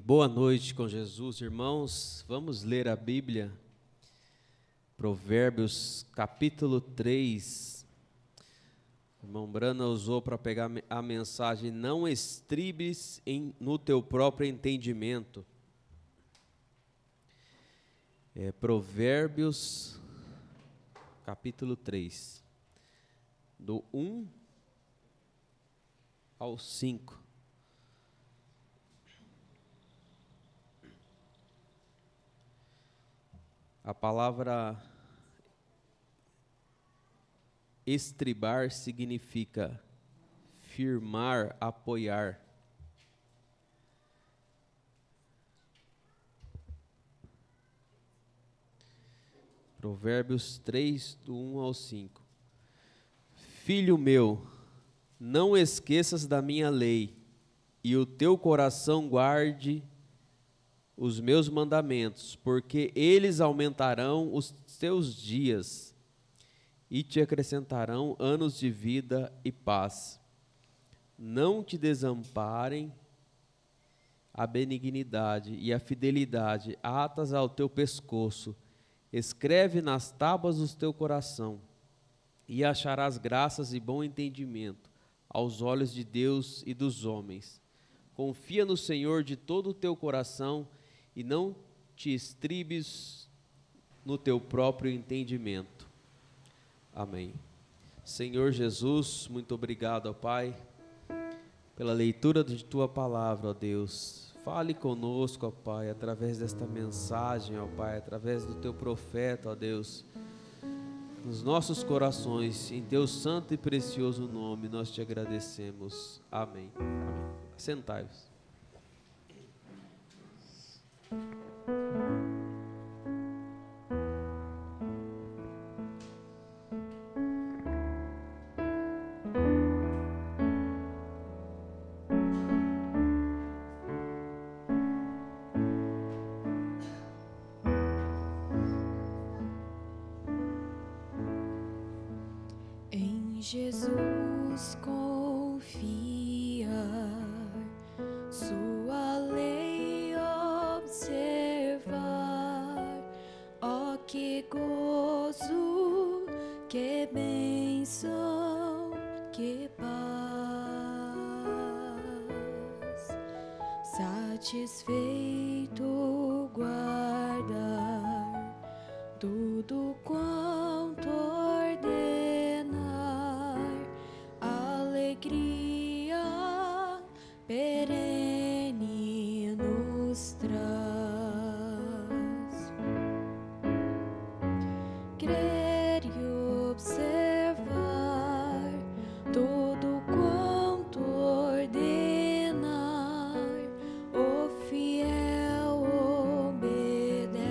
Boa noite com Jesus, irmãos. Vamos ler a Bíblia, Provérbios capítulo 3. O irmão Brana usou para pegar a mensagem: não estribes no teu próprio entendimento. Provérbios capítulo 3, do 1 ao 5. A palavra estribar significa firmar, apoiar. Provérbios 3, do 1 ao 5. Filho meu, não esqueças da minha lei, e o teu coração guarde os meus mandamentos, porque eles aumentarão os teus dias e te acrescentarão anos de vida e paz. Não te desamparem a benignidade e a fidelidade atas ao teu pescoço. Escreve nas tábuas do teu coração, e acharás graças e bom entendimento aos olhos de Deus e dos homens. Confia no Senhor de todo o teu coração e não te estribes no teu próprio entendimento. Amém. Senhor Jesus, muito obrigado, ó Pai, pela leitura de Tua palavra, ó Deus. Fale conosco, ó Pai, através desta mensagem, ó Pai, através do Teu profeta, ó Deus, nos nossos corações, em Teu santo e precioso nome, nós Te agradecemos. Amém. Amém. Sentai-vos. Jesus confia, sua lei observar. Oh, que gozo, que bênção, que paz. Satisfeito guardar tudo quanto alegria perene nos traz. Crer e observar tudo quanto ordenar, o fiel obedece.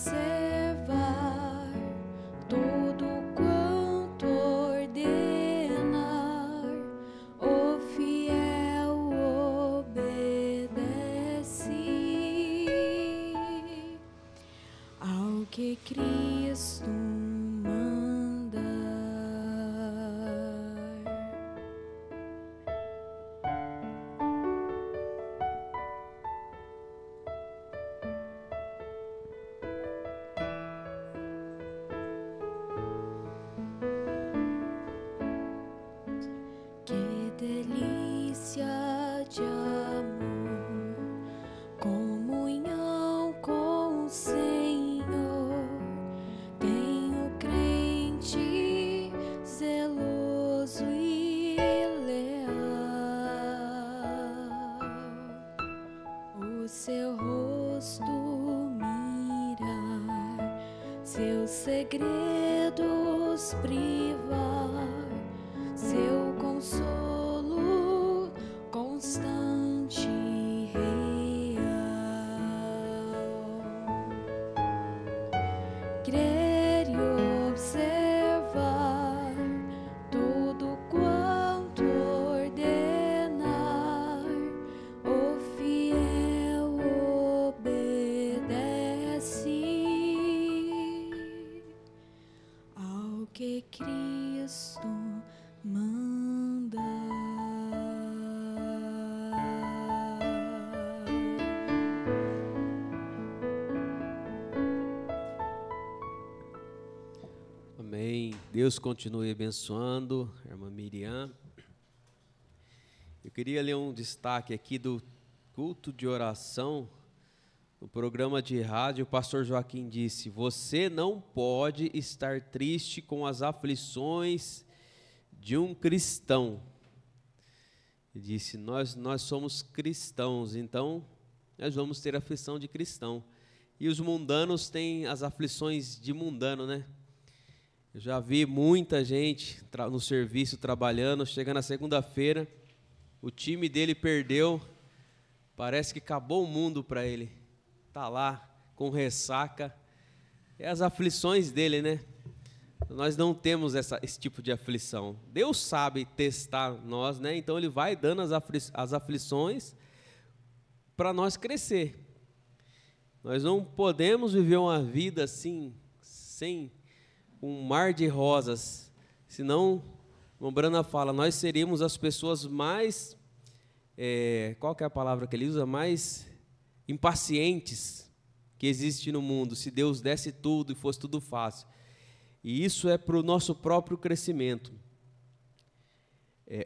observar tudo quanto ordenar, o fiel obedece ao que Cristo manda. Que delícia de amor, comunhão com o Senhor, tem o crente zeloso e leal. O seu rosto mirar, seus segredos privar, seu consolo constante e real. Crer e observar tudo quanto ordenar, o fiel obedece ao que Cristo manda. Amém. Deus continue abençoando a irmã Miriam. Eu queria ler um destaque aqui do culto de oração. No programa de rádio, o pastor Joaquim disse: você não pode estar triste com as aflições de um cristão. Ele disse: nós somos cristãos, então nós vamos ter aflição de cristão. E os mundanos têm as aflições de mundano, né? Eu já vi muita gente no serviço trabalhando, chega na segunda-feira, o time dele perdeu, parece que acabou o mundo para ele. Está lá com ressaca, é as aflições dele, né? Nós não temos esse tipo de aflição. Deus sabe testar nós, né? Então Ele vai dando as aflições para nós crescer. Nós não podemos viver uma vida assim, sem um mar de rosas, senão, o Brana fala, nós seríamos as pessoas mais, qual que é a palavra que ele usa? Mais impacientes que existe no mundo, se Deus desse tudo e fosse tudo fácil. E isso é para o nosso próprio crescimento.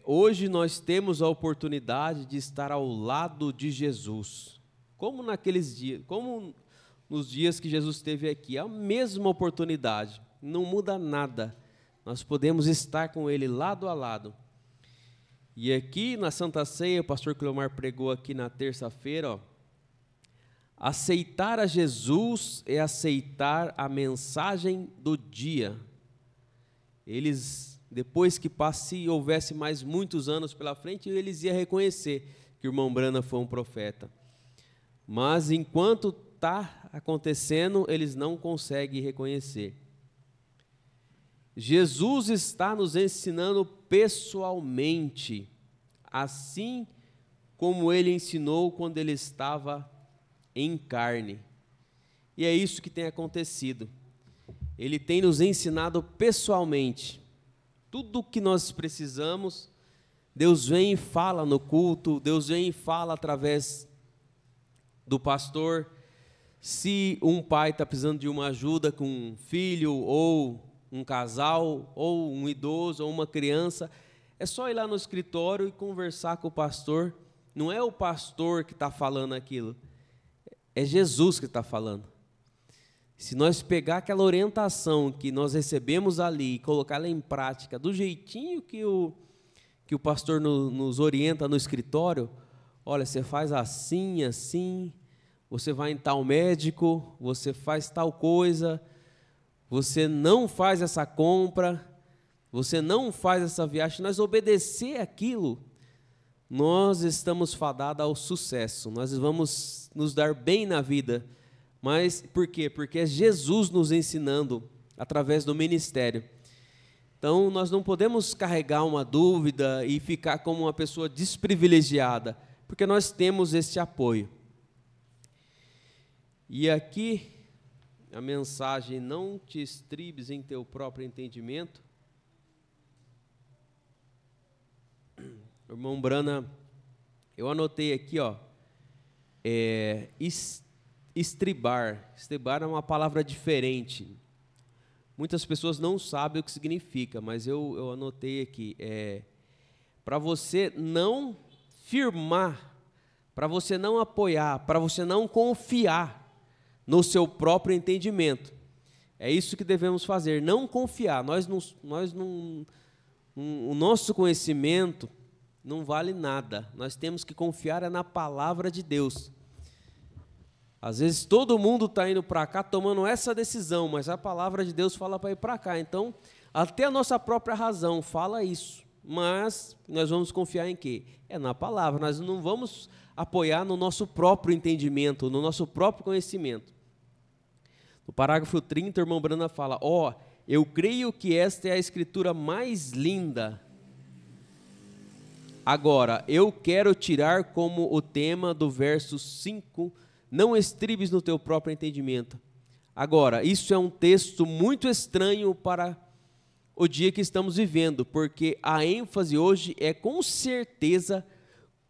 Hoje nós temos a oportunidade de estar ao lado de Jesus, como naqueles dias, como nos dias que Jesus esteve aqui, a mesma oportunidade, não muda nada, nós podemos estar com Ele lado a lado. E aqui na Santa Ceia, o pastor Cleomar pregou aqui na terça-feira, aceitar a Jesus é aceitar a mensagem do dia. Eles, depois que passe, houvesse mais muitos anos pela frente, eles iam reconhecer que o irmão Brana foi um profeta. Mas enquanto está acontecendo, eles não conseguem reconhecer. Jesus está nos ensinando pessoalmente, assim como Ele ensinou quando Ele estava em carne. E é isso que tem acontecido. Ele tem nos ensinado pessoalmente. Tudo o que nós precisamos, Deus vem e fala no culto, Deus vem e fala através do pastor. Se um pai está precisando de uma ajuda com um filho, ou um casal, ou um idoso, ou uma criança, é só ir lá no escritório e conversar com o pastor. Não é o pastor que está falando aquilo, é Jesus que está falando. Se nós pegar aquela orientação que nós recebemos ali e colocar ela em prática, do jeitinho que o pastor nos orienta no escritório, olha, você faz assim, assim, você vai em tal médico, você faz tal coisa, você não faz essa compra, você não faz essa viagem. Se nós obedecer aquilo, nós estamos fadados ao sucesso, nós vamos nos dar bem na vida, Mas por quê? Porque é Jesus nos ensinando através do ministério. Então, nós não podemos carregar uma dúvida e ficar como uma pessoa desprivilegiada, porque nós temos este apoio. E aqui, a mensagem: não te estribes em teu próprio entendimento. Irmão Brana, eu anotei aqui, estribar. Estribar é uma palavra diferente. Muitas pessoas não sabem o que significa, mas eu anotei aqui. Para você não firmar, para você não apoiar, para você não confiar no seu próprio entendimento. É isso que devemos fazer, não confiar. O nosso conhecimento não vale nada. Nós temos que confiar na palavra de Deus. Às vezes todo mundo está indo para cá tomando essa decisão, mas a palavra de Deus fala para ir para cá. Então, até a nossa própria razão fala isso. Mas nós vamos confiar em quê? É na palavra. Nós não vamos apoiar no nosso próprio entendimento, no nosso próprio conhecimento. No parágrafo 30, o irmão Brana fala: eu creio que esta é a escritura mais linda. Agora, eu quero tirar como o tema do verso 5, não estribes no teu próprio entendimento. Agora, isso é um texto muito estranho para o dia que estamos vivendo, porque a ênfase hoje é com certeza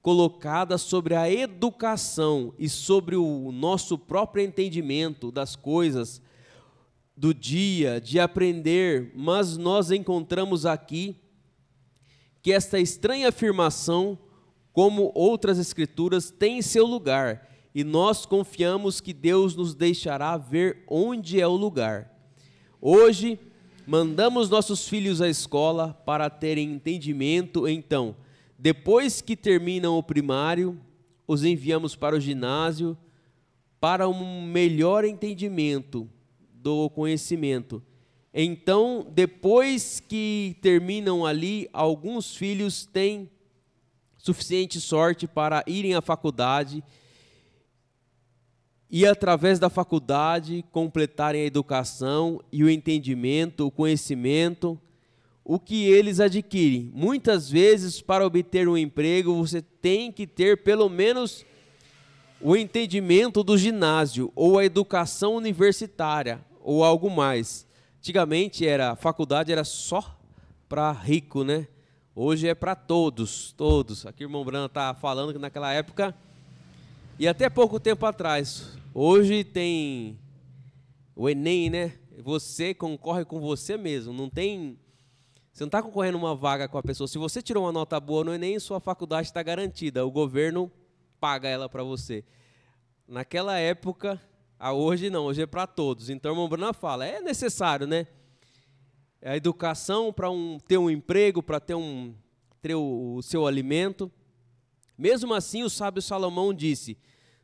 colocada sobre a educação e sobre o nosso próprio entendimento das coisas, do dia, de aprender, mas nós encontramos aqui que esta estranha afirmação, como outras escrituras, tem seu lugar, e nós confiamos que Deus nos deixará ver onde é o lugar. Hoje, mandamos nossos filhos à escola para terem entendimento, então, depois que terminam o primário, os enviamos para o ginásio para um melhor entendimento do conhecimento. Então, depois que terminam ali, alguns filhos têm suficiente sorte para irem à faculdade e, através da faculdade, completarem a educação e o entendimento, o conhecimento, o que eles adquirem. Muitas vezes, para obter um emprego, você tem que ter pelo menos o entendimento do ginásio ou a educação universitária ou algo mais. Antigamente a faculdade era só para rico, né? Hoje é para todos. Aqui o irmão Brana está falando que naquela época, e até pouco tempo atrás, hoje tem o Enem, né? Você concorre com você mesmo, você não está concorrendo uma vaga com a pessoa. Se você tirou uma nota boa no Enem, sua faculdade está garantida, o governo paga ela para você. Naquela época, hoje não, hoje é para todos. Então, o irmão Brana fala, é necessário, né? A educação para ter um emprego, para ter o seu alimento. Mesmo assim, o sábio Salomão disse: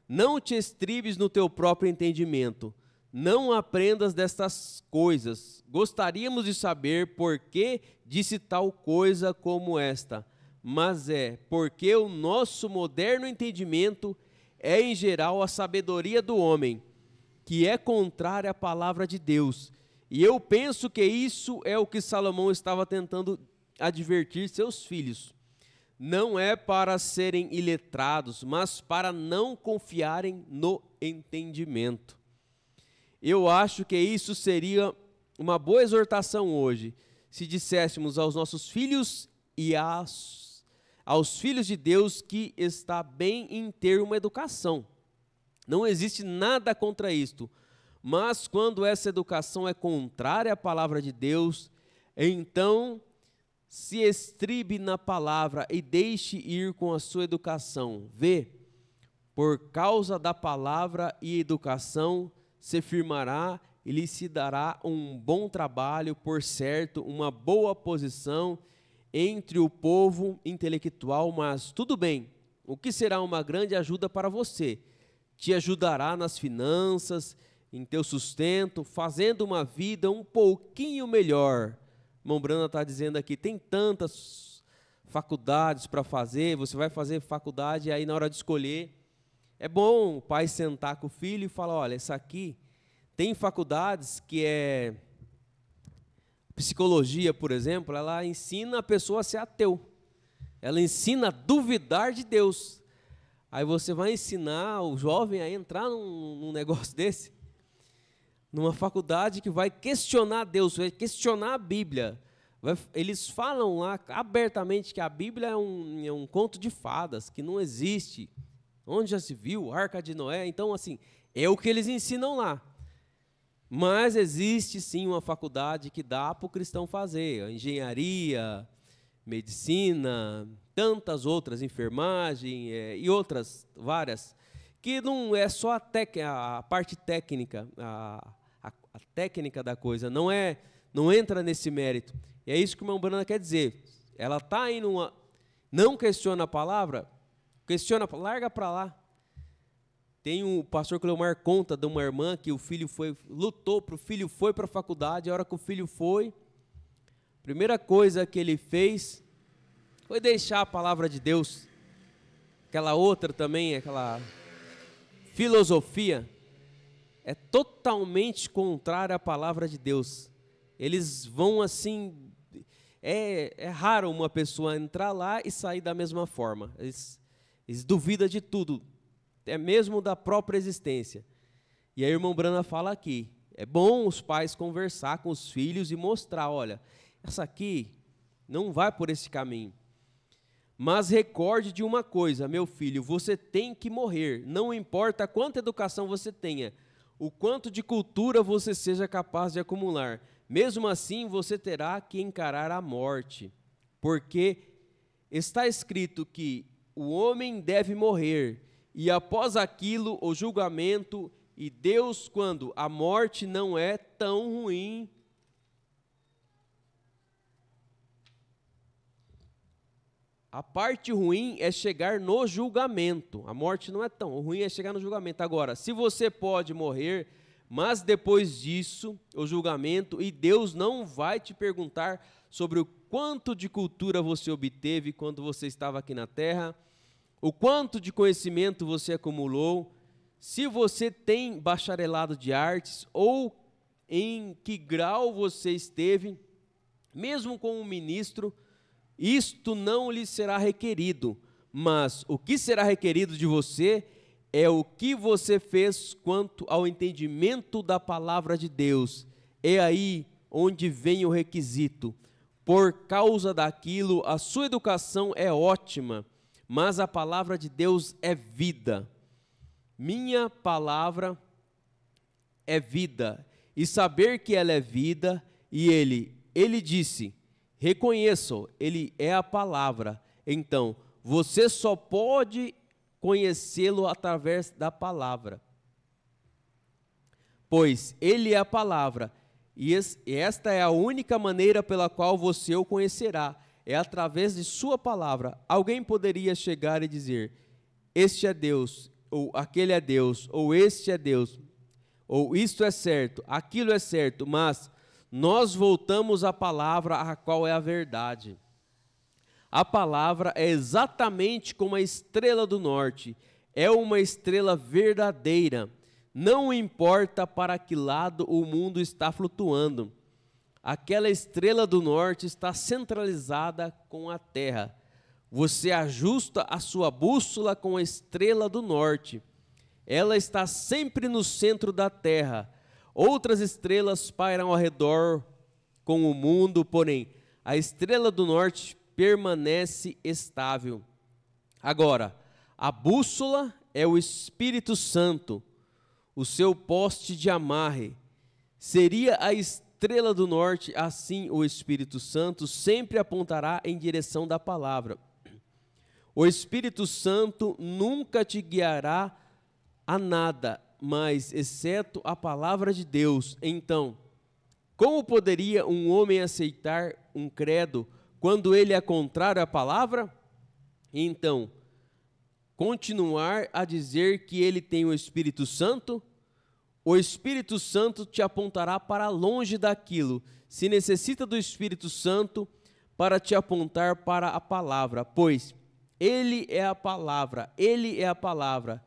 não te estribes no teu próprio entendimento, não aprendas destas coisas. Gostaríamos de saber por que disse tal coisa como esta, mas porque o nosso moderno entendimento é, em geral, a sabedoria do homem, que é contrária à palavra de Deus. E eu penso que isso é o que Salomão estava tentando advertir seus filhos. Não é para serem iletrados, mas para não confiarem no entendimento. Eu acho que isso seria uma boa exortação hoje, se disséssemos aos nossos filhos e aos filhos de Deus que está bem em ter uma educação. Não existe nada contra isto, mas quando essa educação é contrária à palavra de Deus, então se estribe na palavra e deixe ir com a sua educação. Vê, por causa da palavra e educação, se firmará e lhe se dará um bom trabalho, por certo, uma boa posição entre o povo intelectual, mas tudo bem, o que será uma grande ajuda para você? Te ajudará nas finanças, em teu sustento, fazendo uma vida um pouquinho melhor. Irmão Brana está dizendo aqui, tem tantas faculdades para fazer, você vai fazer faculdade, aí na hora de escolher, É bom o pai sentar com o filho e falar, olha, essa aqui tem faculdades que é psicologia, por exemplo, ela ensina a pessoa a ser ateu. Ela ensina a duvidar de Deus. Aí você vai ensinar o jovem a entrar num negócio desse, numa faculdade que vai questionar Deus, vai questionar a Bíblia. Eles falam lá abertamente que a Bíblia é um conto de fadas, que não existe. Onde já se viu? Arca de Noé. Então, assim, é o que eles ensinam lá. Mas existe sim uma faculdade que dá para o cristão fazer. Engenharia, medicina, tantas outras, enfermagem e outras várias, que não é só a parte técnica, a técnica da coisa, não entra nesse mérito. E é isso que o irmão Brana quer dizer. Ela está em uma... Não questiona a palavra, larga para lá. Tem o pastor Cleomar conta de uma irmã que o filho lutou para o filho foi para a faculdade, a hora que o filho foi, a primeira coisa que ele fez foi deixar a palavra de Deus. Aquela outra também, aquela filosofia, é totalmente contrária à palavra de Deus. Eles vão assim, é raro uma pessoa entrar lá e sair da mesma forma. Eles duvidam de tudo, é mesmo da própria existência. E aí o irmão Brana fala aqui, é bom os pais conversar com os filhos e mostrar, olha, essa aqui não vai por esse caminho. Mas recorde de uma coisa, meu filho, você tem que morrer, não importa quanta educação você tenha, o quanto de cultura você seja capaz de acumular, mesmo assim você terá que encarar a morte, porque está escrito que o homem deve morrer, e após aquilo o julgamento, e Deus, quando a morte não é tão ruim. A parte ruim é chegar no julgamento. A morte não é tão ruim, é chegar no julgamento. Agora, se você pode morrer, mas depois disso, o julgamento, e Deus não vai te perguntar sobre o quanto de cultura você obteve quando você estava aqui na terra, o quanto de conhecimento você acumulou, se você tem bacharelado de artes ou em que grau você esteve, mesmo como ministro, isto não lhe será requerido, mas o que será requerido de você é o que você fez quanto ao entendimento da palavra de Deus. É aí onde vem o requisito. Por causa daquilo, a sua educação é ótima, mas a palavra de Deus é vida. Minha palavra é vida, e saber que ela é vida, e ele disse, reconheçam, ele é a palavra. Então, você só pode conhecê-lo através da palavra. Pois ele é a palavra, e esta é a única maneira pela qual você o conhecerá, é através de sua palavra. Alguém poderia chegar e dizer, este é Deus, ou aquele é Deus, ou este é Deus, ou isto é certo, aquilo é certo, mas nós voltamos à palavra, a qual é a verdade. A palavra é exatamente como a estrela do norte, é uma estrela verdadeira, não importa para que lado o mundo está flutuando. Aquela estrela do norte está centralizada com a terra. Você ajusta a sua bússola com a estrela do norte. Ela está sempre no centro da terra. Outras estrelas pairam ao redor com o mundo, porém, a estrela do norte permanece estável. Agora, a bússola é o Espírito Santo, o seu poste de amarre. Seria a estrela do norte, assim o Espírito Santo sempre apontará em direção da palavra. O Espírito Santo nunca te guiará a nada, mas exceto a palavra de Deus. Então, como poderia um homem aceitar um credo quando ele é contrário à palavra? Então, continuar a dizer que ele tem o Espírito Santo? O Espírito Santo te apontará para longe daquilo. Se necessita do Espírito Santo para te apontar para a palavra, pois ele é a palavra, ele é a palavra.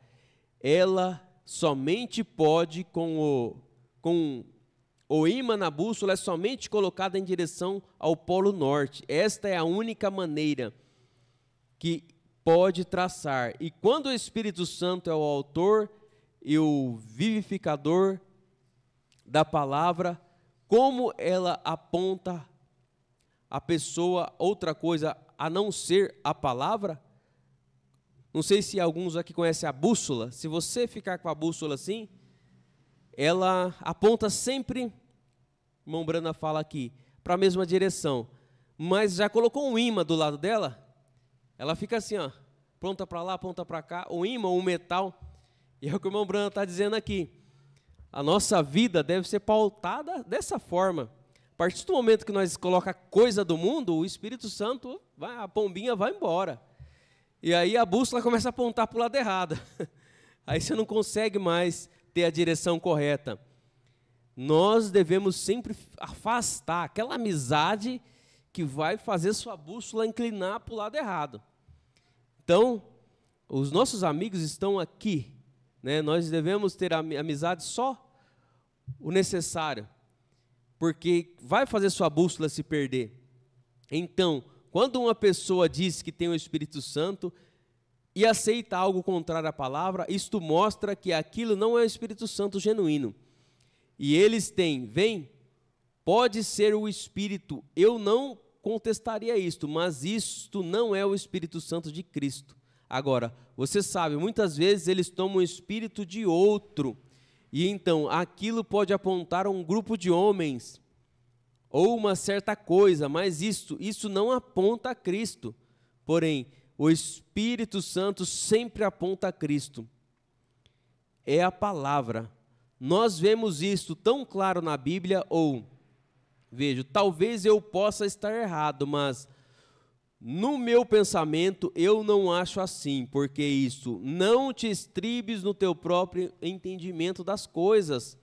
ela somente pode, com o ímã na bússola, é somente colocada em direção ao Polo Norte. Esta é a única maneira que pode traçar. E quando o Espírito Santo é o autor e o vivificador da palavra, como ela aponta a pessoa outra coisa a não ser a palavra? Não sei se alguns aqui conhecem a bússola. Se você ficar com a bússola assim, ela aponta sempre, o irmão Brana fala aqui, para a mesma direção. Mas já colocou um ímã do lado dela, ela fica assim, ó, pronta para lá, pronta para cá, o ímã, o metal. E é o que o irmão Brana está dizendo aqui. A nossa vida deve ser pautada dessa forma. A partir do momento que nós colocamos coisa do mundo, o Espírito Santo, a pombinha vai embora. E aí a bússola começa a apontar para o lado errado. Aí você não consegue mais ter a direção correta. Nós devemos sempre afastar aquela amizade que vai fazer sua bússola inclinar para o lado errado. Então, os nossos amigos estão aqui, né? Nós devemos ter amizade só o necessário, porque vai fazer sua bússola se perder. Então, quando uma pessoa diz que tem o Espírito Santo e aceita algo contrário à palavra, isto mostra que aquilo não é o Espírito Santo genuíno. E eles têm, pode ser o Espírito, eu não contestaria isto, mas isto não é o Espírito Santo de Cristo. Agora, você sabe, muitas vezes eles tomam o Espírito de outro, e então aquilo pode apontar a um grupo de homens, ou uma certa coisa, mas isso não aponta a Cristo. Porém, o Espírito Santo sempre aponta a Cristo. É a palavra. Nós vemos isso tão claro na Bíblia, vejo, talvez eu possa estar errado, mas no meu pensamento eu não acho assim, porque isso, não te estribes no teu próprio entendimento das coisas.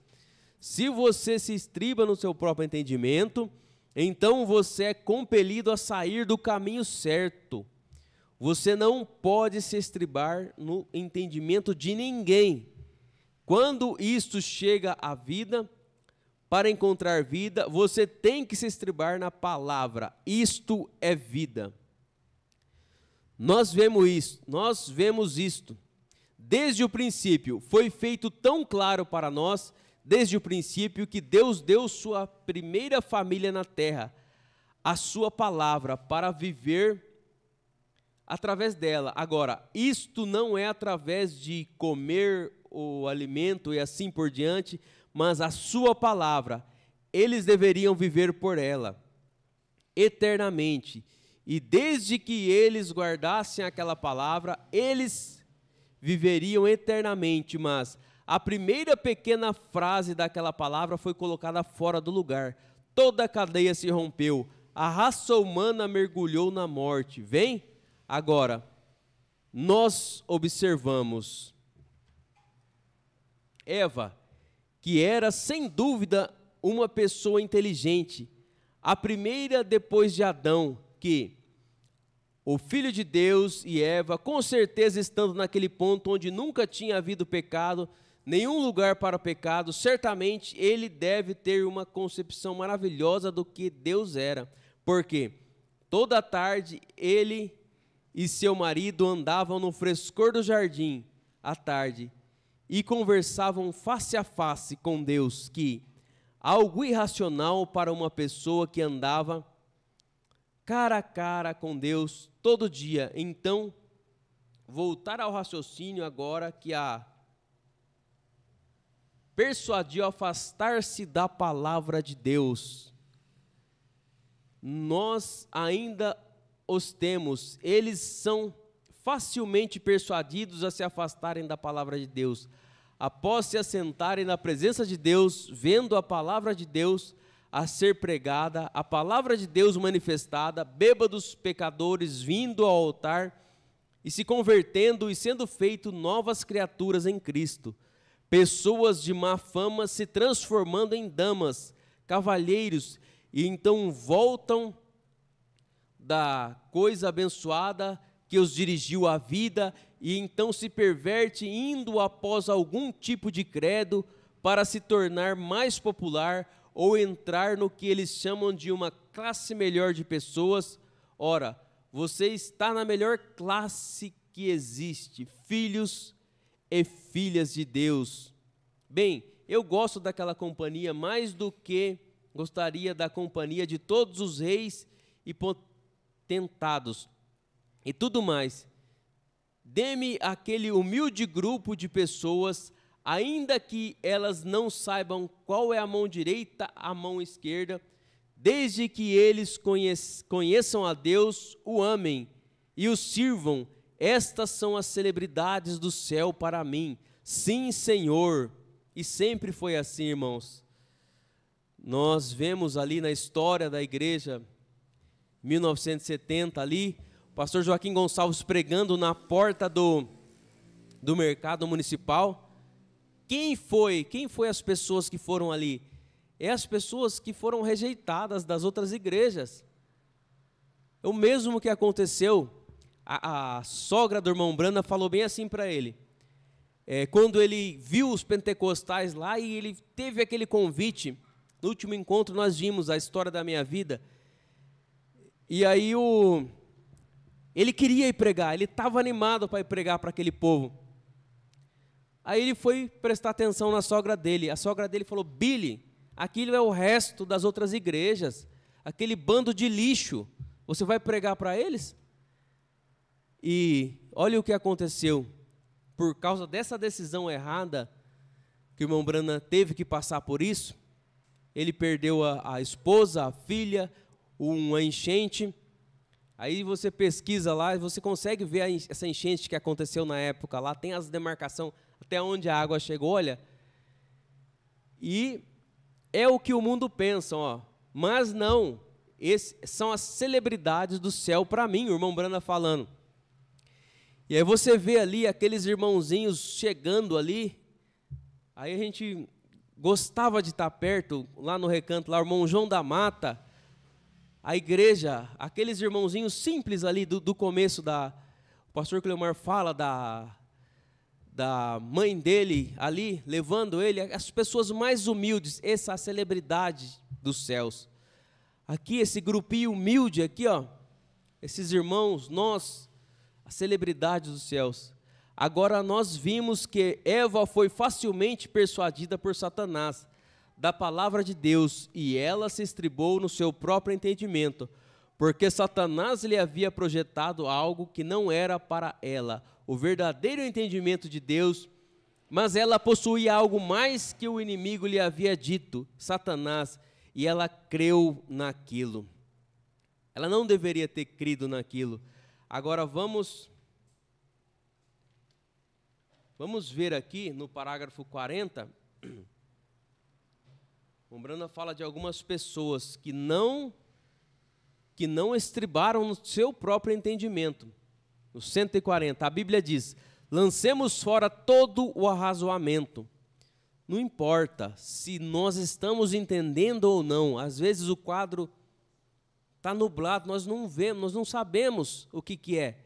Se você se estriba no seu próprio entendimento, então você é compelido a sair do caminho certo. Você não pode se estribar no entendimento de ninguém. Quando isto chega à vida, para encontrar vida, você tem que se estribar na palavra. Isto é vida. Nós vemos isto. Desde o princípio, foi feito tão claro para nós, desde o princípio, que Deus deu sua primeira família na terra, a sua palavra, para viver através dela. Agora, isto não é através de comer o alimento e assim por diante, mas a sua palavra, eles deveriam viver por ela, eternamente. E desde que eles guardassem aquela palavra, eles viveriam eternamente, mas a primeira pequena frase daquela palavra foi colocada fora do lugar. Toda a cadeia se rompeu, a raça humana mergulhou na morte. Agora, nós observamos Eva, que era sem dúvida uma pessoa inteligente, a primeira depois de Adão, que o Filho de Deus e Eva, com certeza estando naquele ponto onde nunca tinha havido pecado, nenhum lugar para o pecado, certamente ele deve ter uma concepção maravilhosa do que Deus era, porque toda tarde ele e seu marido andavam no frescor do jardim, à tarde, e conversavam face a face com Deus, que algo irracional para uma pessoa que andava cara a cara com Deus todo dia. Então, voltar ao raciocínio agora que a persuadiu a afastar-se da palavra de Deus. Nós ainda os temos, eles são facilmente persuadidos a se afastarem da palavra de Deus. Após se assentarem na presença de Deus, vendo a palavra de Deus a ser pregada, a palavra de Deus manifestada, bêbados pecadores vindo ao altar e se convertendo e sendo feito novas criaturas em Cristo. Pessoas de má fama se transformando em damas, cavalheiros, e então voltam da coisa abençoada que os dirigiu à vida e então se perverte indo após algum tipo de credo para se tornar mais popular ou entrar no que eles chamam de uma classe melhor de pessoas. Ora, você está na melhor classe que existe, filhos e filhas de Deus. Bem, eu gosto daquela companhia mais do que gostaria da companhia de todos os reis e potentados e tudo mais. Dê-me aquele humilde grupo de pessoas, ainda que elas não saibam qual é a mão direita, a mão esquerda, desde que eles conheçam a Deus, o amem e o sirvam. Estas são as celebridades do céu para mim. Sim, Senhor. E sempre foi assim, irmãos. Nós vemos ali na história da igreja, 1970 ali, o pastor Joaquim Gonçalves pregando na porta do mercado municipal. Quem foi as pessoas que foram ali? É as pessoas que foram rejeitadas das outras igrejas. É o mesmo que aconteceu. A sogra do irmão Brana falou bem assim para ele. Quando ele viu os pentecostais lá e ele teve aquele convite, no último encontro nós vimos a história da minha vida, e aí ele queria ir pregar, ele estava animado para ir pregar para aquele povo. Aí ele foi prestar atenção na sogra dele, a sogra dele falou: Billy, aquilo é o resto das outras igrejas, aquele bando de lixo, você vai pregar para eles? E olha o que aconteceu. Por causa dessa decisão errada, que o irmão Brana teve que passar por isso, ele perdeu a esposa, a filha, uma enchente. Aí você pesquisa lá e você consegue ver essa enchente que aconteceu na época lá, tem as demarcações até onde a água chegou, olha. E é o que o mundo pensa, ó. Mas não, são as celebridades do céu para mim, o irmão Brana falando. E aí você vê ali aqueles irmãozinhos chegando ali, aí a gente gostava de estar perto, lá no recanto, lá o irmão João da Mata, a igreja, aqueles irmãozinhos simples ali do começo, o pastor Cleomar fala da mãe dele ali, levando ele, as pessoas mais humildes, essa é a celebridade dos céus. Aqui esse grupinho humilde aqui, ó, esses irmãos, nós, a celebridade dos céus. Agora nós vimos que Eva foi facilmente persuadida por Satanás da palavra de Deus, e ela se estribou no seu próprio entendimento, porque Satanás lhe havia projetado algo que não era para ela, o verdadeiro entendimento de Deus, mas ela possuía algo mais que o inimigo lhe havia dito, Satanás, e ela creu naquilo. Ela não deveria ter crido naquilo. Agora vamos ver aqui no parágrafo 40, o Brana fala de algumas pessoas que não estribaram no seu próprio entendimento. No 140, a Bíblia diz: lancemos fora todo o arrazoamento. Não importa se nós estamos entendendo ou não, às vezes o quadro está nublado, nós não vemos, nós não sabemos o que é.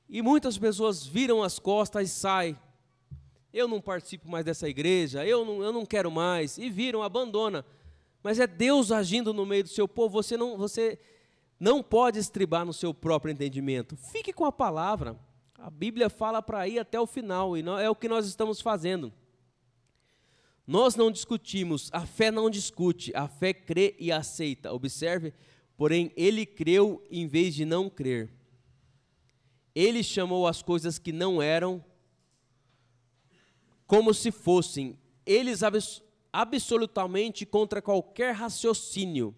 E muitas pessoas viram as costas e saem. Eu não participo mais dessa igreja, eu não quero mais. E viram, abandona. Mas é Deus agindo no meio do seu povo, você não pode estribar no seu próprio entendimento. Fique com a palavra. A Bíblia fala para ir até o final, e é o que nós estamos fazendo. Nós não discutimos, a fé não discute, a fé crê e aceita. Observe, porém, ele creu em vez de não crer. Ele chamou as coisas que não eram como se fossem. Eles absolutamente contra qualquer raciocínio.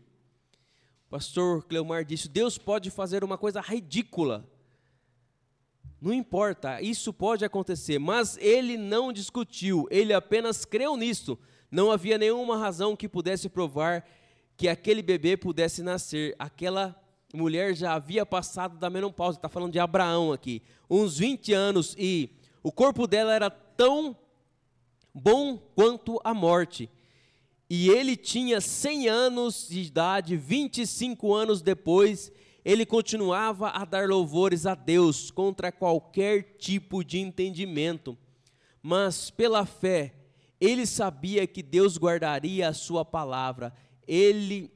O pastor Cleomar disse: Deus pode fazer uma coisa ridícula. Não importa, isso pode acontecer, mas ele não discutiu, ele apenas creu nisso. Não havia nenhuma razão que pudesse provar que aquele bebê pudesse nascer. Aquela mulher já havia passado da menopausa, está falando de Abraão aqui, uns 20 anos, e o corpo dela era tão bom quanto a morte. E ele tinha 100 anos de idade, 25 anos depois, ele continuava a dar louvores a Deus contra qualquer tipo de entendimento. Mas pela fé, ele sabia que Deus guardaria a sua palavra. Ele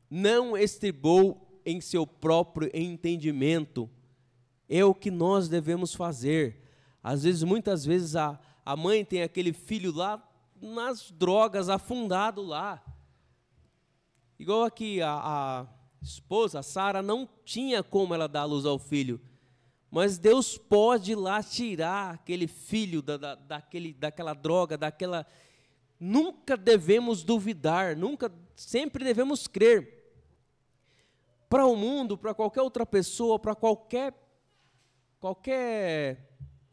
não estribou em seu próprio entendimento. É o que nós devemos fazer. Às vezes, muitas vezes, a mãe tem aquele filho lá nas drogas, afundado lá. Igual aqui, a esposa, a Sara, não tinha como ela dar a luz ao filho. Mas Deus pode ir lá tirar aquele filho daquela droga, daquela... Nunca devemos duvidar, sempre devemos crer. Para o mundo, para qualquer outra pessoa, para qualquer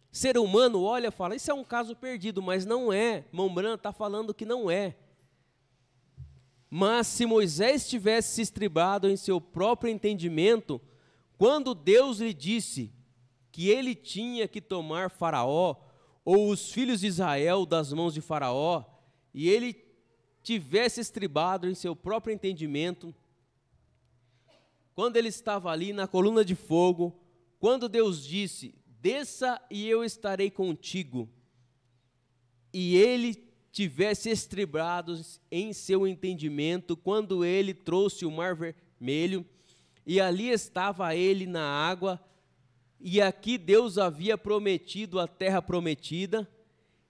ser humano, olha e fala, isso é um caso perdido, mas não é. Mão Branca está falando que não é. Mas se Moisés tivesse se estribado em seu próprio entendimento, quando Deus lhe disse que ele tinha que tomar Faraó, ou os filhos de Israel das mãos de Faraó, e ele tivesse estribado em seu próprio entendimento, quando ele estava ali na coluna de fogo, quando Deus disse, desça e eu estarei contigo, e ele tivesse estribado em seu entendimento, quando ele trouxe o mar vermelho, e ali estava ele na água, e aqui Deus havia prometido a terra prometida,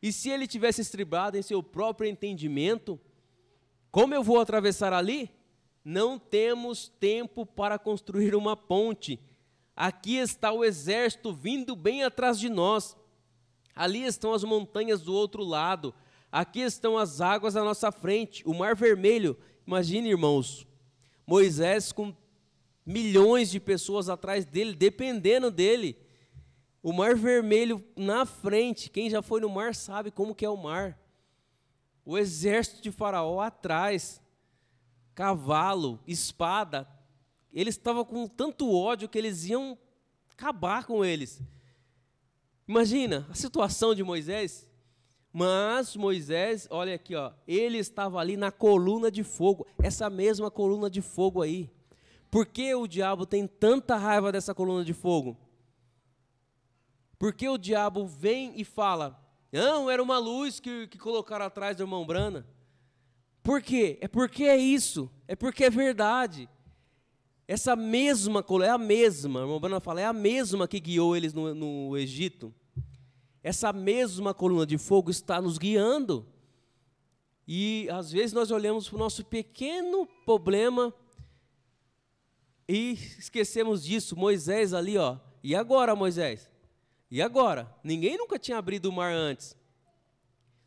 e se ele tivesse estribado em seu próprio entendimento, como eu vou atravessar ali? Não temos tempo para construir uma ponte. Aqui está o exército vindo bem atrás de nós. Ali estão as montanhas do outro lado. Aqui estão as águas à nossa frente, o mar vermelho. Imagine, irmãos, Moisés com milhões de pessoas atrás dele, dependendo dele. O mar vermelho na frente. Quem já foi no mar sabe como que é o mar. O exército de Faraó atrás. Cavalo, espada. Eles estavam com tanto ódio que eles iam acabar com eles. Imagina a situação de Moisés. Mas Moisés, olha aqui, ó, ele estava ali na coluna de fogo. Essa mesma coluna de fogo aí. Por que o diabo tem tanta raiva dessa coluna de fogo? Porque o diabo vem e fala, não, era uma luz que colocaram atrás do irmão Brana. Por quê? É porque é isso, é porque é verdade. Essa mesma coluna, é a mesma, o irmão Brana fala, é a mesma que guiou eles no Egito. Essa mesma coluna de fogo está nos guiando. E às vezes nós olhamos para o nosso pequeno problema e esquecemos disso. Moisés ali, ó, e agora, Moisés? E agora? Ninguém nunca tinha abrido o mar antes.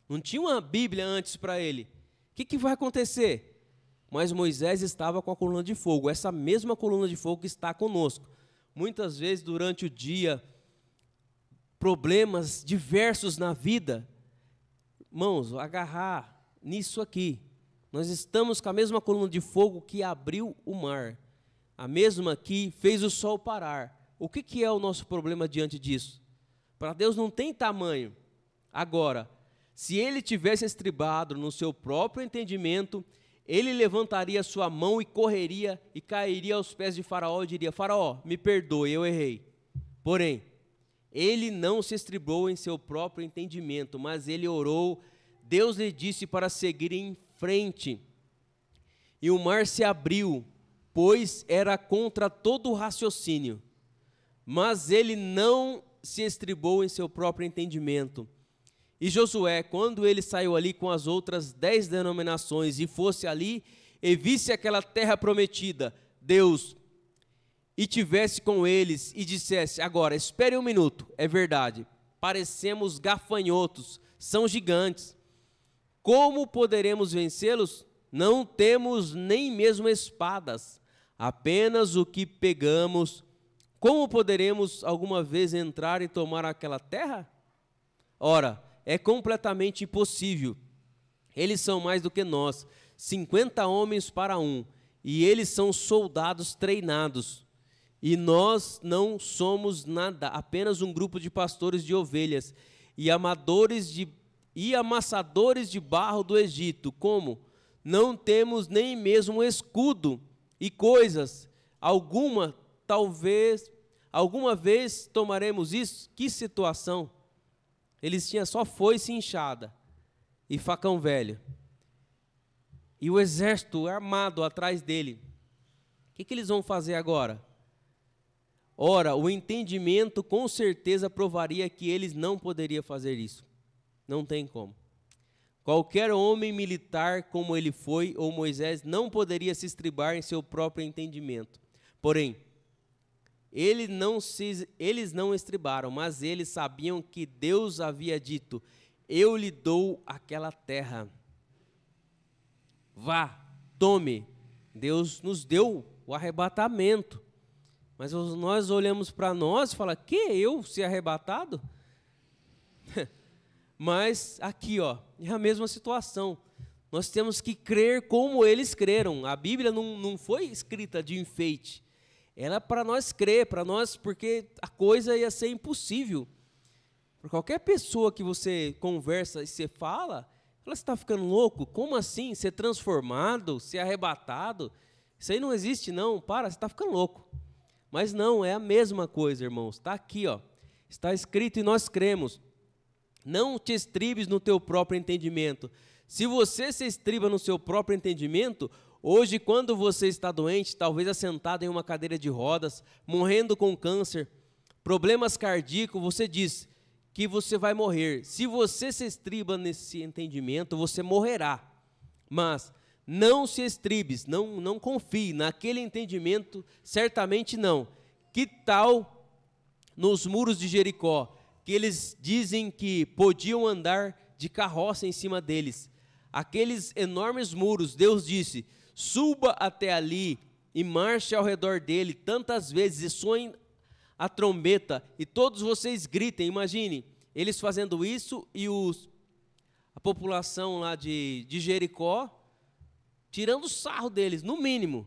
Não tinha uma Bíblia antes para ele. O que vai acontecer? Mas Moisés estava com a coluna de fogo. Essa mesma coluna de fogo está conosco. Muitas vezes durante o dia, problemas diversos na vida. Irmãos, agarrar nisso aqui. Nós estamos com a mesma coluna de fogo que abriu o mar. A mesma que fez o sol parar. O que é o nosso problema diante disso? Para Deus não tem tamanho. Agora, se ele tivesse estribado no seu próprio entendimento, ele levantaria sua mão e correria e cairia aos pés de Faraó e diria, Faraó, me perdoe, eu errei. Porém, ele não se estribou em seu próprio entendimento, mas ele orou, Deus lhe disse para seguir em frente. E o mar se abriu, pois era contra todo o raciocínio. Mas ele não se estribou em seu próprio entendimento. E Josué, quando ele saiu ali com as outras 10 denominações e fosse ali e visse aquela terra prometida, Deus, e tivesse com eles e dissesse, agora, espere um minuto, é verdade, parecemos gafanhotos, são gigantes. Como poderemos vencê-los? Não temos nem mesmo espadas, apenas o que pegamos. Como poderemos alguma vez entrar e tomar aquela terra? Ora, é completamente impossível. Eles são mais do que nós, 50 homens para um, e eles são soldados treinados. E nós não somos nada, apenas um grupo de pastores de ovelhas e amassadores de barro do Egito. Como? Não temos nem mesmo escudo e coisas alguma vez tomaremos isso? Que situação? Eles tinham só foice e enxada e facão velho. E o exército armado atrás dele. O que eles vão fazer agora? Ora, o entendimento com certeza provaria que eles não poderiam fazer isso. Não tem como. Qualquer homem militar como ele foi, ou Moisés, não poderia se estribar em seu próprio entendimento. Porém, eles não estribaram, mas eles sabiam que Deus havia dito: eu lhe dou aquela terra. Vá, tome. Deus nos deu o arrebatamento. Mas nós olhamos para nós e falamos: que eu ser arrebatado? Mas aqui, ó, é a mesma situação. Nós temos que crer como eles creram. A Bíblia não foi escrita de enfeite. Era para nós crer, porque a coisa ia ser impossível. Por qualquer pessoa que você conversa e você fala, você está ficando louco? Como assim? Ser transformado, ser arrebatado? Isso aí não existe não, você está ficando louco. Mas não, é a mesma coisa, irmãos. Está aqui, ó, está escrito e nós cremos. Não te estribes no teu próprio entendimento. Se você se estriba no seu próprio entendimento, hoje, quando você está doente, talvez assentado em uma cadeira de rodas, morrendo com câncer, problemas cardíacos, você diz que você vai morrer. Se você se estriba nesse entendimento, você morrerá. Mas não se estribes, não confie naquele entendimento, certamente não. Que tal nos muros de Jericó, que eles dizem que podiam andar de carroça em cima deles? Aqueles enormes muros, Deus disse: suba até ali e marche ao redor dele tantas vezes e soem a trombeta e todos vocês gritem. Imagine, eles fazendo isso e a população lá de Jericó tirando sarro deles, no mínimo.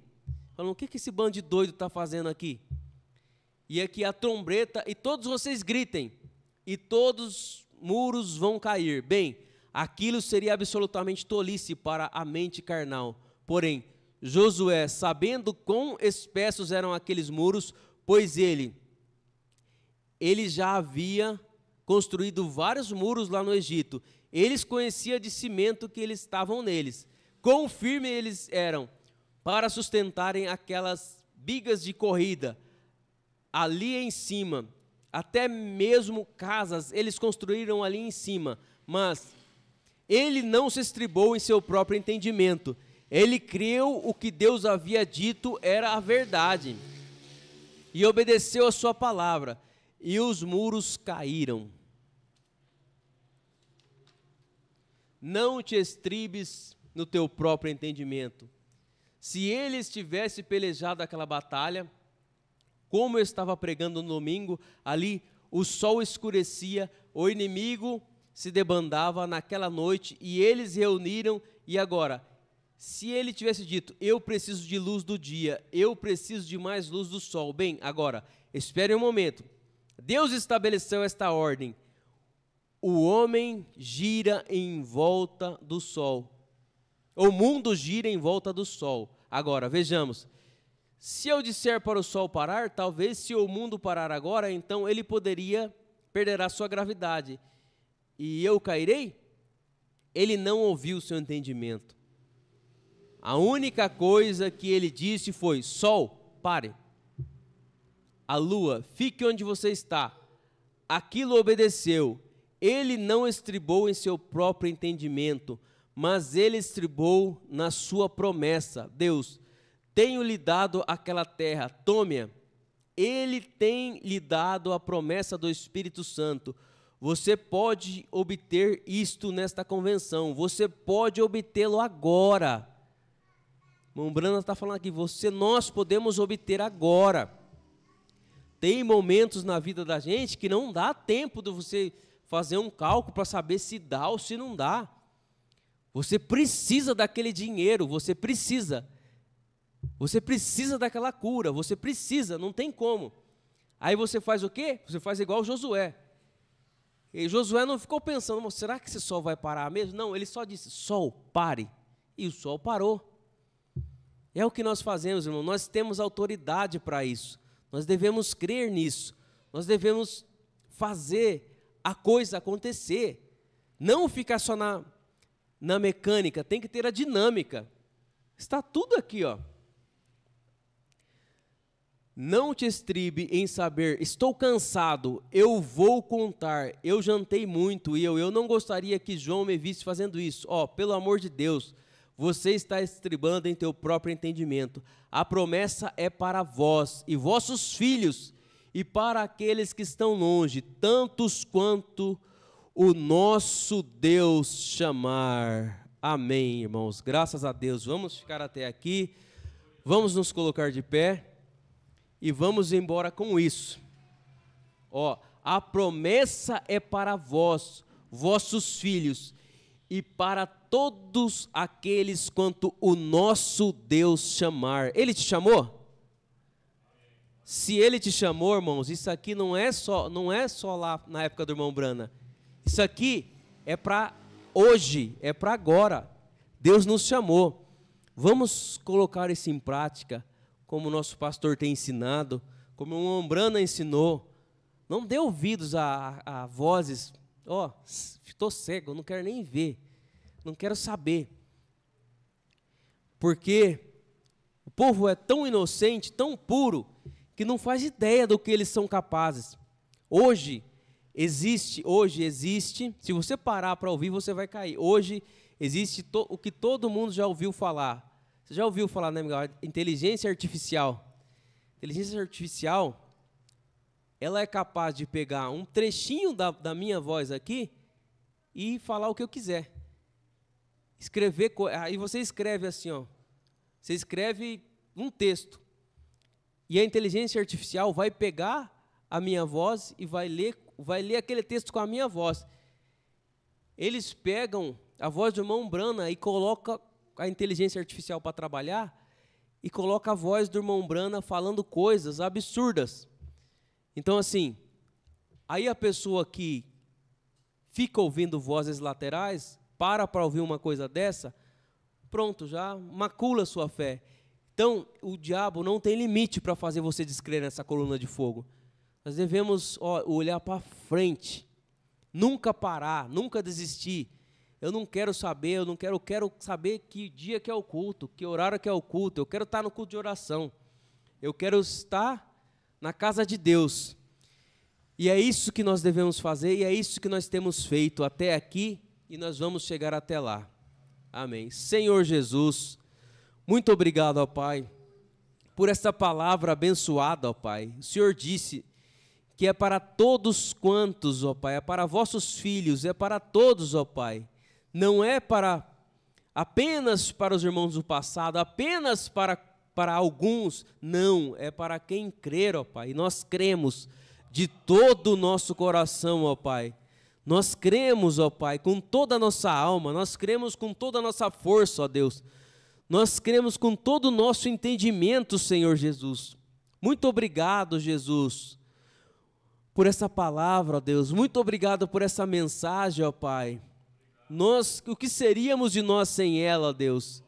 Falando: o que esse bando de doido está fazendo aqui? E aqui a trombeta e todos vocês gritem e todos os muros vão cair. Bem, aquilo seria absolutamente tolice para a mente carnal. Porém, Josué, sabendo quão espessos eram aqueles muros, pois ele já havia construído vários muros lá no Egito, eles conheciam de cimento que eles estavam neles, quão firmes eles eram para sustentarem aquelas bigas de corrida ali em cima. Até mesmo casas eles construíram ali em cima, mas ele não se estribou em seu próprio entendimento. Ele creu o que Deus havia dito era a verdade e obedeceu a sua palavra, e os muros caíram. Não te estribes no teu próprio entendimento. Se eles tivessem pelejado aquela batalha, como eu estava pregando no domingo, ali o sol escurecia, o inimigo se debandava naquela noite e eles reuniram. E agora, se ele tivesse dito: eu preciso de luz do dia, eu preciso de mais luz do sol. Bem, agora, espere um momento. Deus estabeleceu esta ordem: o homem gira em volta do sol. O mundo gira em volta do sol. Agora, vejamos. Se eu disser para o sol parar, talvez se o mundo parar agora, então ele perderá sua gravidade. E eu cairei? Ele não ouviu o seu entendimento. A única coisa que ele disse foi: sol, pare. A lua, fique onde você está. Aquilo obedeceu. Ele não estribou em seu próprio entendimento, mas ele estribou na sua promessa. Deus: tenho-lhe dado aquela terra, tome-a. Ele tem lhe dado a promessa do Espírito Santo. Você pode obter isto nesta convenção. Você pode obtê-lo agora. Irmão Brana está falando aqui, nós podemos obter agora. Tem momentos na vida da gente que não dá tempo de você fazer um cálculo para saber se dá ou se não dá. Você precisa daquele dinheiro, você precisa daquela cura, você precisa, não tem como. Aí você faz o quê? Você faz igual Josué. E Josué não ficou pensando: será que esse sol vai parar mesmo? Não, ele só disse: sol, pare. E o sol parou. É o que nós fazemos, irmão. Nós temos autoridade para isso. Nós devemos crer nisso. Nós devemos fazer a coisa acontecer. Não ficar só na mecânica, tem que ter a dinâmica. Está tudo aqui, ó. Não te estribe em saber, estou cansado, eu vou contar, eu jantei muito e eu não gostaria que João me visse fazendo isso. Ó, pelo amor de Deus, você está estribando em teu próprio entendimento. A promessa é para vós e vossos filhos e para aqueles que estão longe, tantos quanto o nosso Deus chamar. Amém, irmãos. Graças a Deus. Vamos ficar até aqui. Vamos nos colocar de pé. E vamos embora com isso. Ó, a promessa é para vós, vossos filhos, e para todos aqueles quanto o nosso Deus chamar. Ele te chamou? Se ele te chamou, irmãos, isso aqui não é só lá na época do irmão Brana. Isso aqui é para hoje, é para agora. Deus nos chamou. Vamos colocar isso em prática, como o nosso pastor tem ensinado, como o irmão Brana ensinou. Não dê ouvidos a vozes, estou cego, não quero nem ver, não quero saber. Porque o povo é tão inocente, tão puro, que não faz ideia do que eles são capazes. Hoje existe, se você parar para ouvir, você vai cair. Hoje existe o que todo mundo já ouviu falar. Você já ouviu falar, né, Miguel? Inteligência artificial. Inteligência artificial, ela é capaz de pegar um trechinho da minha voz aqui e falar o que eu quiser. Aí você escreve assim, ó. Você escreve um texto. E a inteligência artificial vai pegar a minha voz e vai ler aquele texto com a minha voz. Eles pegam a voz do irmão Brana e colocam a inteligência artificial para trabalhar e coloca a voz do irmão Brana falando coisas absurdas. Então, assim, aí a pessoa que fica ouvindo vozes laterais, para ouvir uma coisa dessa, pronto, já macula a sua fé. Então, o diabo não tem limite para fazer você descrer nessa coluna de fogo. Nós devemos olhar para frente, nunca parar, nunca desistir. Eu não quero saber, eu quero saber que dia que é o culto, que horário que é o culto. Eu quero estar no culto de oração. Eu quero estar na casa de Deus. E é isso que nós devemos fazer e é isso que nós temos feito até aqui e nós vamos chegar até lá. Amém. Senhor Jesus, muito obrigado, ó Pai, por esta palavra abençoada, ó Pai. O Senhor disse que é para todos quantos, ó Pai, é para vossos filhos, é para todos, ó Pai. Não é apenas para os irmãos do passado, apenas para alguns, não, é para quem crer, ó Pai. E nós cremos de todo o nosso coração, ó Pai. Nós cremos, ó Pai, com toda a nossa alma, nós cremos com toda a nossa força, ó Deus. Nós cremos com todo o nosso entendimento, Senhor Jesus. Muito obrigado, Jesus, por essa palavra, ó Deus. Muito obrigado por essa mensagem, ó Pai. O que seríamos de nós sem ela, ó Deus?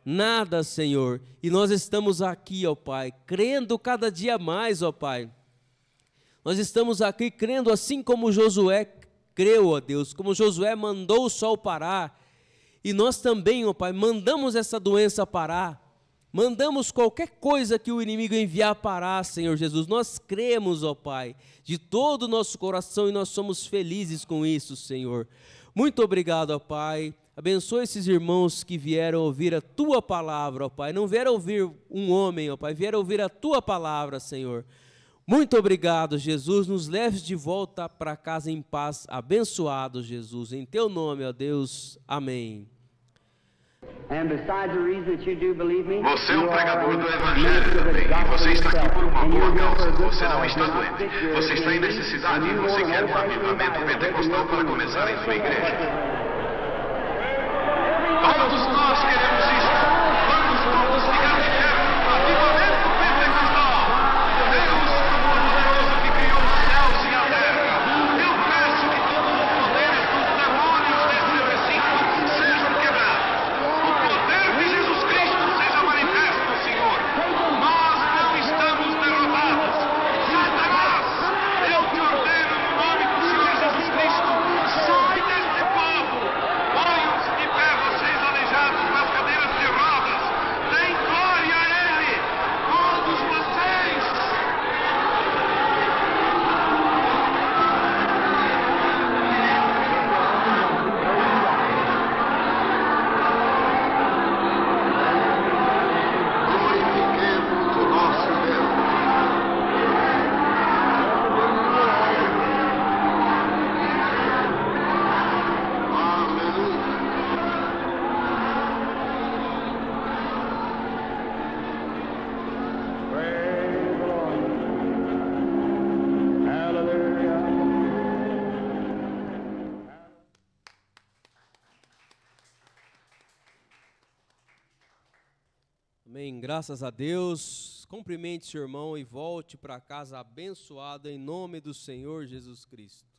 Nada, Senhor. E nós estamos aqui, ó Pai, crendo cada dia mais, ó Pai. Nós estamos aqui crendo assim como Josué creu, ó Deus, como Josué mandou o sol parar. E nós também, ó Pai, mandamos essa doença parar. Mandamos qualquer coisa que o inimigo enviar parar, Senhor Jesus. Nós cremos, ó Pai, de todo o nosso coração e nós somos felizes com isso, Senhor. Muito obrigado, ó Pai. Abençoa esses irmãos que vieram ouvir a Tua palavra, ó Pai. Não vieram ouvir um homem, ó Pai, vieram ouvir a Tua palavra, Senhor. Muito obrigado, Jesus. Nos leves de volta para casa em paz. Abençoado, Jesus. Em Teu nome, ó Deus. Amém. Você é um pregador do Evangelho também, e você está aqui por uma boa causa. Você não está doente. Você está em necessidade e você quer um avivamento pentecostal para começar em sua igreja. Todos nós queremos isso. Vamos todos ficar de pé. Avivamento pentecostal. Deus, poderoso que criou os céus e a terra. Eu peço que todos os poderes dos demônios desse recinto sejam quebrados. O poder de Jesus Cristo seja manifesto Amém. Graças a Deus. Cumprimente seu irmão e volte para casa abençoado em nome do Senhor Jesus Cristo.